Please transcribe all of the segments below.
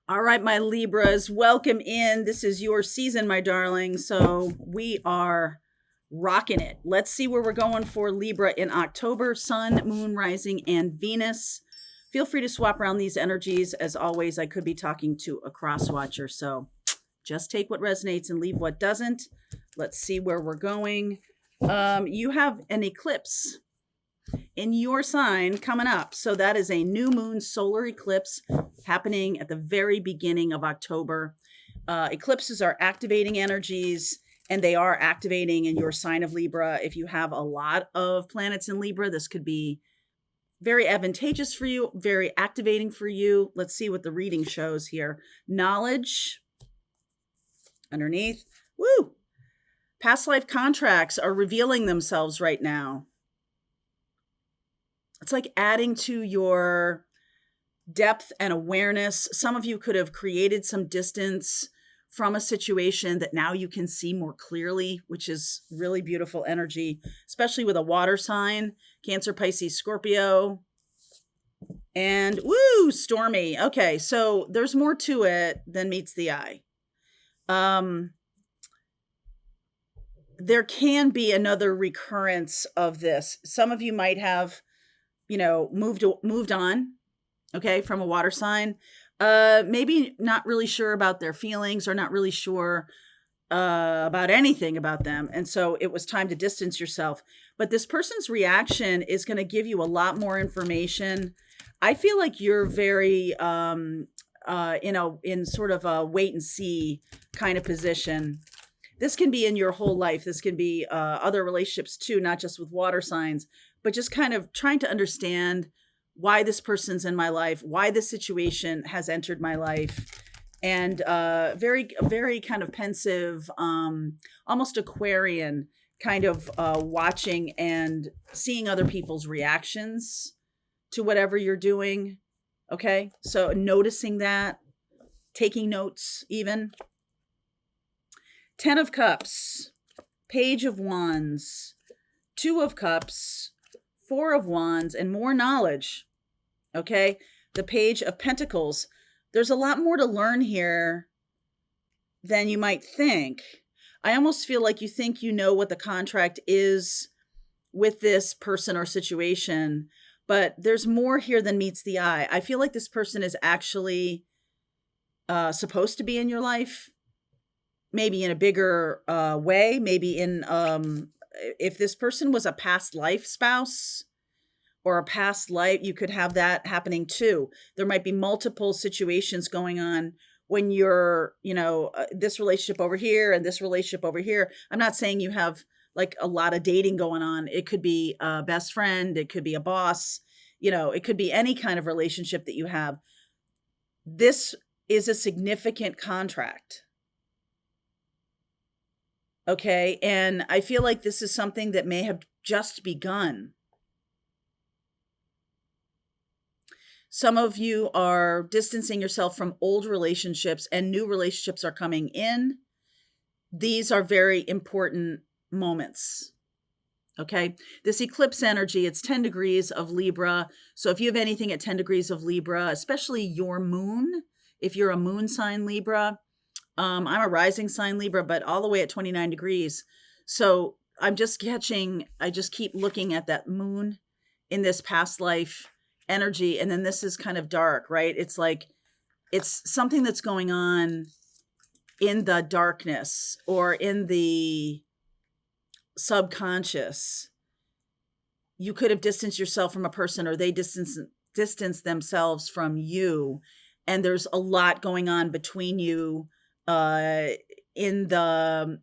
All right, my Libras, welcome in. This is your season, my darling. So we are rocking it. Let's see where we're going for Libra in October. Sun, Moon, Rising, and Venus. Feel free to swap around these energies. As always, I could be talking to a cross watcher. So just take what resonates and leave what doesn't. Let's see where we're going. You have an eclipse in your sign coming up. So that is a new moon solar eclipse happening at the very beginning of October. Eclipses are activating energies, and they are activating in your sign of Libra. If you have a lot of planets in Libra, this could be very advantageous for you, very activating for you. Let's see what the reading shows here. Knowledge underneath. Woo! Past life contracts are revealing themselves right now. It's like adding to your depth and awareness. Some of you could have created some distance from a situation that now you can see more clearly, which is really beautiful energy, especially with a water sign, Cancer, Pisces, Scorpio. And woo, stormy. Okay, so there's more to it than meets the eye. There can be another recurrence of this. Some of you might have, moved on, okay, from a water sign. Maybe not really sure about their feelings or not really sure about anything about them. And so it was time to distance yourself. But this person's reaction is going to give you a lot more information. I feel like you're very, in sort of a wait and see kind of position. This can be in your whole life. This can be other relationships too, not just with water signs, but just kind of trying to understand why this person's in my life, why this situation has entered my life, and very, very kind of pensive, almost Aquarian kind of watching and seeing other people's reactions to whatever you're doing. Okay, so noticing that, taking notes even. 10 of Cups, Page of Wands, 2 of Cups, 4 of Wands, and more knowledge. Okay, the Page of Pentacles. There's a lot more to learn here than you might think. I almost feel like you think you know what the contract is with this person or situation, but there's more here than meets the eye. I feel like this person is actually supposed to be in your life, maybe in a bigger way, maybe in, if this person was a past life spouse or a past life, you could have that happening too. There might be multiple situations going on when you're, this relationship over here and this relationship over here. I'm not saying you have like a lot of dating going on. It could be a best friend. It could be a boss. It could be any kind of relationship that you have. This is a significant contract. Okay. And I feel like this is something that may have just begun. Some of you are distancing yourself from old relationships and new relationships are coming in. These are very important moments. Okay. This eclipse energy, it's 10 degrees of Libra. So if you have anything at 10 degrees of Libra, especially your moon, if you're a moon sign Libra, I'm a rising sign Libra, but all the way at 29 degrees. So I just keep looking at that moon in this past life energy. And then this is kind of dark, right? It's like, it's something that's going on in the darkness or in the subconscious. You could have distanced yourself from a person, or they distance themselves from you. And there's a lot going on between you in the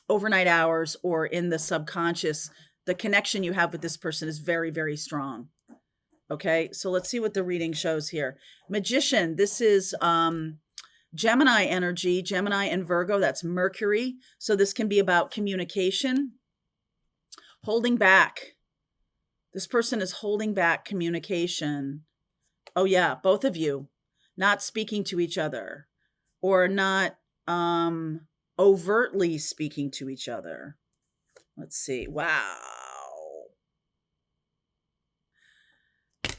overnight hours or in the subconscious. The connection you have with this person is very, very strong. Okay, so let's see what the reading shows here. Magician, this is Gemini energy, Gemini and Virgo, that's Mercury. So this can be about communication, holding back. This person is holding back communication. Oh yeah, both of you not speaking to each other, or not overtly speaking to each other. Let's see. Wow.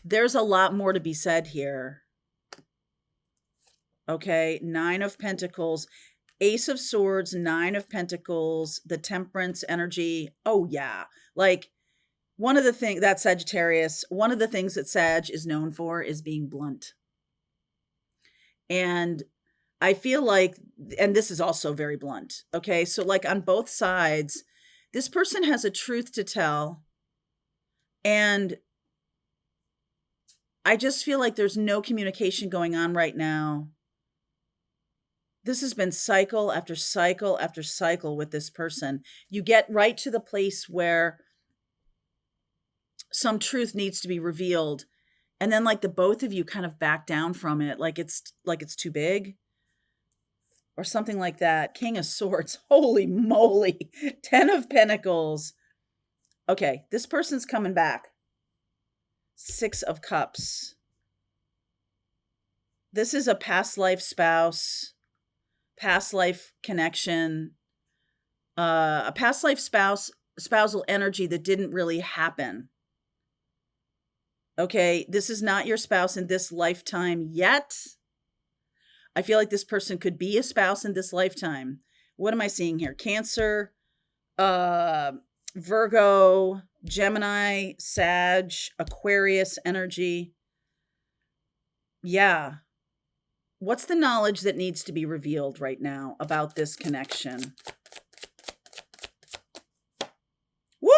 There's a lot more to be said here. Okay, 9 of Pentacles, Ace of Swords, 9 of Pentacles, the Temperance energy. Oh yeah. Like one of the things that Sagittarius, one of the things that Sag is known for is being blunt. And I feel like, and this is also very blunt. Okay, so like on both sides, this person has a truth to tell. And I just feel like there's no communication going on right now. This has been cycle after cycle after cycle with this person. You get right to the place where some truth needs to be revealed. And then like the both of you kind of back down from it. Like it's too big or something like that. King of Swords. Holy moly. 10 of Pentacles. Okay. This person's coming back. 6 of Cups. This is a past life spouse, past life connection, a past life spousal energy that didn't really happen. Okay, this is not your spouse in this lifetime yet. I feel like this person could be a spouse in this lifetime. What am I seeing here? Cancer, Virgo, Gemini, Sag, Aquarius energy. Yeah. What's the knowledge that needs to be revealed right now about this connection? Woo!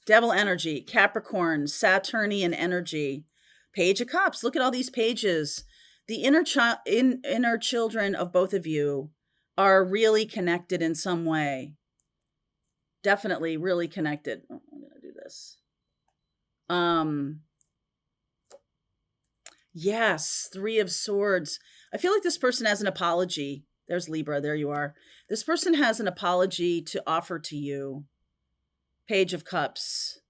Devil energy, Capricorn, Saturnian energy, Page of Cups. Look at all these pages. The inner children of both of you are really connected in some way. Definitely really connected. Oh, I'm going to do this. Yes, 3 of Swords. I feel like this person has an apology. There's Libra. There you are. This person has an apology to offer to you. Page of Cups.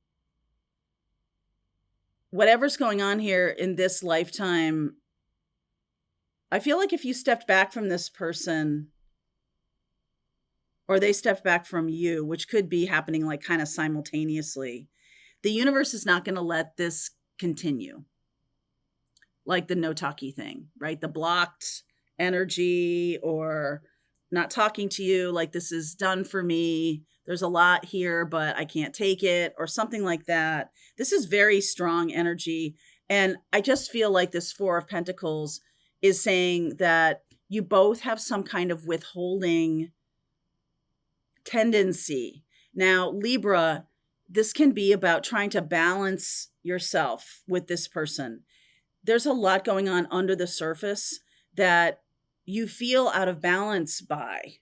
Whatever's going on here in this lifetime, I feel like if you stepped back from this person or they stepped back from you, which could be happening like kind of simultaneously, the universe is not going to let this continue. Like the no talkie thing, right? The blocked energy or not talking to you, like this is done for me. There's a lot here, but I can't take it or something like that. This is very strong energy. And I just feel like this 4 of Pentacles is saying that you both have some kind of withholding tendency. Now, Libra, this can be about trying to balance yourself with this person. There's a lot going on under the surface that you feel out of balance by.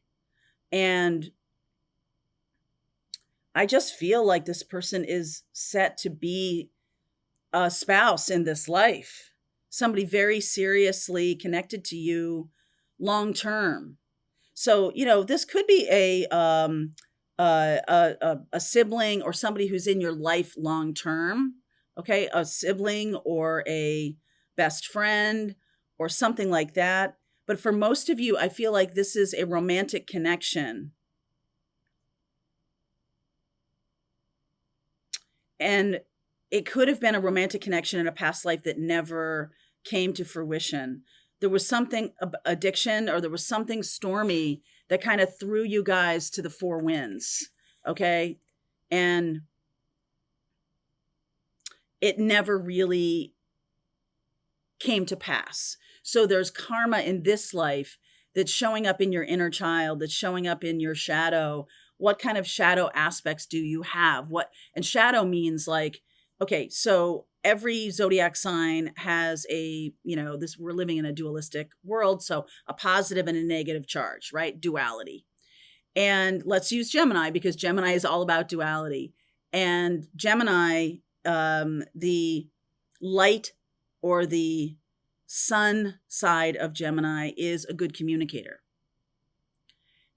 And I just feel like this person is set to be a spouse in this life. Somebody very seriously connected to you long term. So, you know, this could be a sibling or somebody who's in your life long term. Okay, a sibling or a best friend or something like that. But for most of you, I feel like this is a romantic connection. And it could have been a romantic connection in a past life that never came to fruition. There was something, addiction, or there was something stormy that kind of threw you guys to the 4 winds. Okay. And it never really came to pass. So there's karma in this life that's showing up in your inner child, that's showing up in your shadow. What kind of shadow aspects do you have? And shadow means like, okay, so every zodiac sign has a, we're living in a dualistic world. So a positive and a negative charge, right? Duality. And let's use Gemini because Gemini is all about duality. And Gemini, the light or the sun side of Gemini is a good communicator.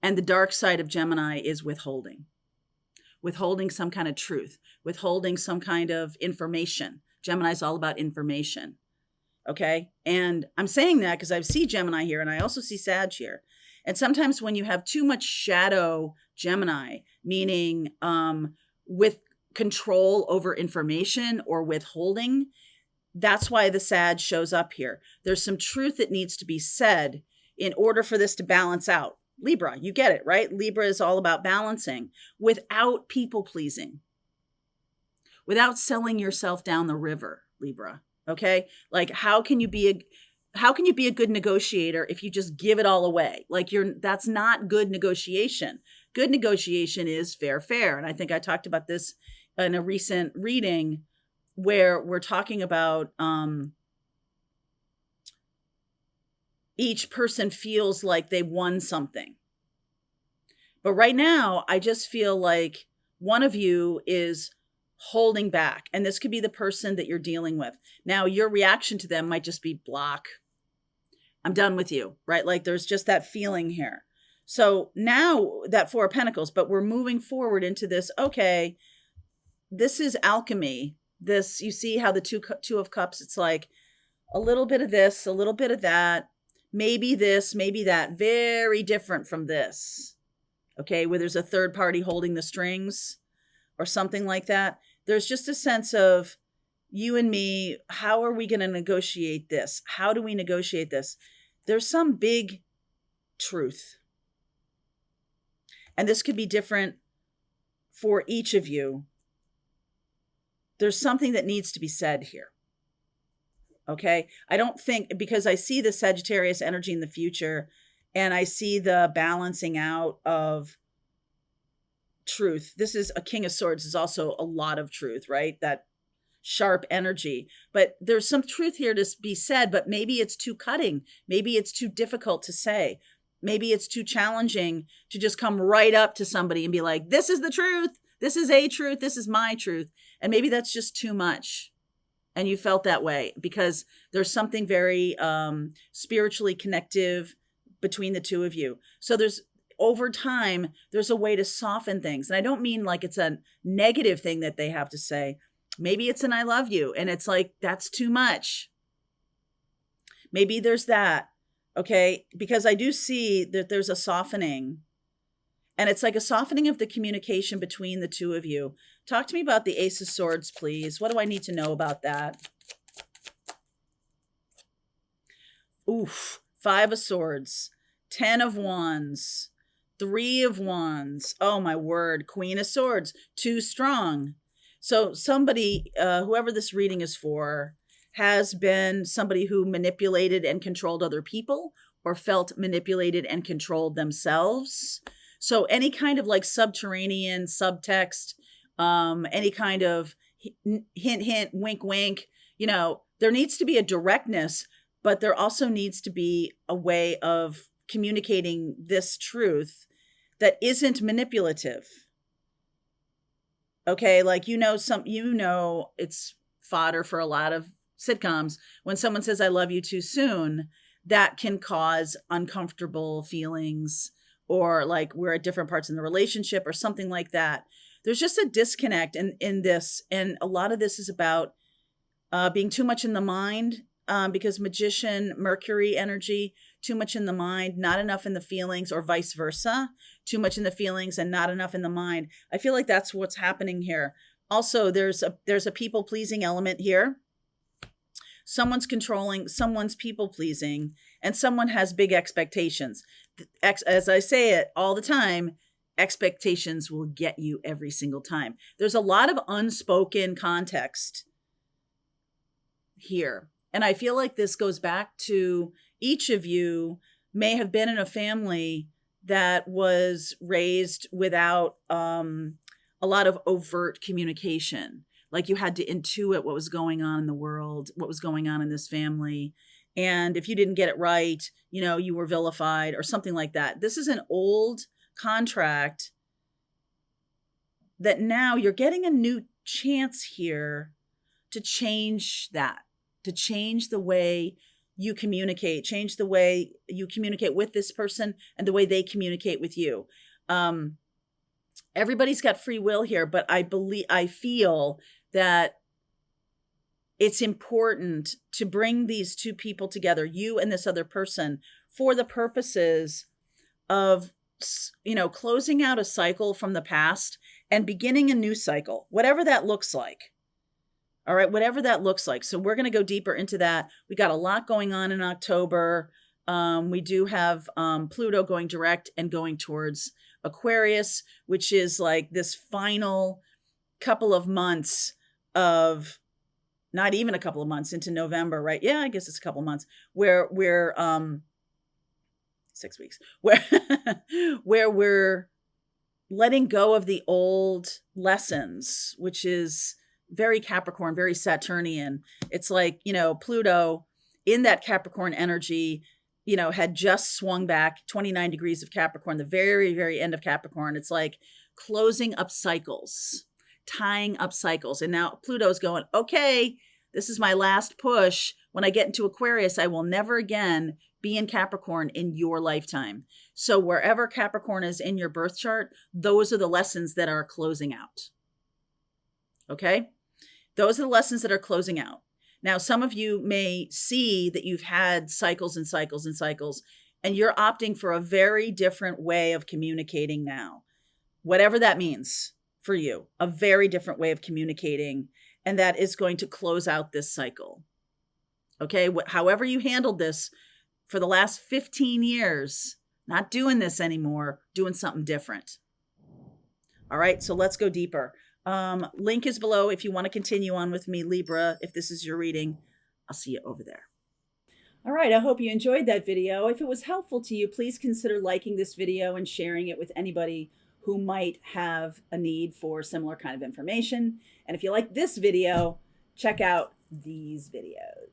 And the dark side of Gemini is withholding some kind of truth, withholding some kind of information. Gemini is all about information. Okay. And I'm saying that because I see Gemini here and I also see Sag here. And sometimes when you have too much shadow Gemini, meaning with control over information or withholding, That's why the sad shows up here. There's some truth that needs to be said in order for this to balance out. Libra, you get it, right? Libra is all about balancing without people pleasing, without selling yourself down the river, Libra. Okay? Like how can you be a good negotiator if you just give it all away? Like that's not good negotiation. Good negotiation is fair. And I think I talked about this in a recent reading where we're talking about each person feels like they won something. But right now, I just feel like one of you is holding back. And this could be the person that you're dealing with. Now, your reaction to them might just be block. I'm done with you, right? Like there's just that feeling here. So now that Four of Pentacles, but we're moving forward into this, okay, this is alchemy. This, you see how the two of Cups, it's like a little bit of this, a little bit of that, maybe this, maybe that, very different from this. Okay, where there's a third party holding the strings or something like that. There's just a sense of you and me, how are we going to negotiate this? How do we negotiate this? There's some big truth. And this could be different for each of you. There's something that needs to be said here. Okay? I don't think, because I see the Sagittarius energy in the future, and I see the balancing out of truth. This is a King of Swords, is also a lot of truth, right? That sharp energy. But there's some truth here to be said, but maybe it's too cutting. Maybe it's too difficult to say. Maybe it's too challenging to just come right up to somebody and be like, this is the truth. This is a truth. This is my truth. And maybe that's just too much. And you felt that way because there's something very spiritually connective between the two of you. So there's, over time, there's a way to soften things. And I don't mean like it's a negative thing that they have to say. Maybe it's an I love you. And it's like, that's too much. Maybe there's that. Okay. Because I do see that there's a softening. And it's like a softening of the communication between the two of you. Talk to me about the Ace of Swords, please. What do I need to know about that? Oof. 5 of Swords. 10 of Wands. 3 of Wands. Oh, my word. Queen of Swords. Too strong. So somebody, whoever this reading is for, has been somebody who manipulated and controlled other people or felt manipulated and controlled themselves. So any kind of like subterranean subtext, any kind of hint, wink, wink, there needs to be a directness, but there also needs to be a way of communicating this truth that isn't manipulative. Okay, like it's fodder for a lot of sitcoms. When someone says I love you too soon, that can cause uncomfortable feelings, or like we're at different parts in the relationship or something like that. There's just a disconnect in this. And a lot of this is about being too much in the mind, because Magician, Mercury energy, too much in the mind, not enough in the feelings, or vice versa. Too much in the feelings and not enough in the mind. I feel like that's what's happening here. Also, there's a people-pleasing element here. Someone's controlling, someone's people-pleasing, and someone has big expectations. As I say it all the time, expectations will get you every single time. There's a lot of unspoken context here. And I feel like this goes back to each of you may have been in a family that was raised without a lot of overt communication. Like you had to intuit what was going on in the world, what was going on in this family. And if you didn't get it right, you were vilified or something like that. This is an old contract that now you're getting a new chance here to change that, to change the way you communicate, change the way you communicate with this person and the way they communicate with you. Everybody's got free will here, but I feel that it's important to bring these two people together, you and this other person, for the purposes of, closing out a cycle from the past and beginning a new cycle, whatever that looks like. All right, whatever that looks like. So we're going to go deeper into that. We got a lot going on in October. We do have Pluto going direct and going towards Aquarius, which is like this final couple of months of, not even a couple of months into November, right? Yeah, I guess it's a couple of months where we're 6 weeks, where where we're letting go of the old lessons, which is very Capricorn, very Saturnian. It's like, Pluto in that Capricorn energy, had just swung back 29 degrees of Capricorn, the very, very end of Capricorn. It's like closing up cycles, tying up cycles. And now Pluto's going, okay, this is my last push. When I get into Aquarius, I will never again be in Capricorn in your lifetime. So wherever Capricorn is in your birth chart, those are the lessons that are closing out. Okay? Those are the lessons that are closing out. Now, some of you may see that you've had cycles and cycles and cycles, and you're opting for a very different way of communicating now. Whatever that means for you, a very different way of communicating, and that is going to close out this cycle. Okay? However you handled this for the last 15 years, not doing this anymore, doing something different. All right, so let's go deeper. Link is below if you want to continue on with me, Libra, if this is your reading. I'll see you over there. All right, I hope you enjoyed that video. If it was helpful to you, please consider liking this video and sharing it with anybody who might have a need for similar kind of information. And if you like this video, check out these videos.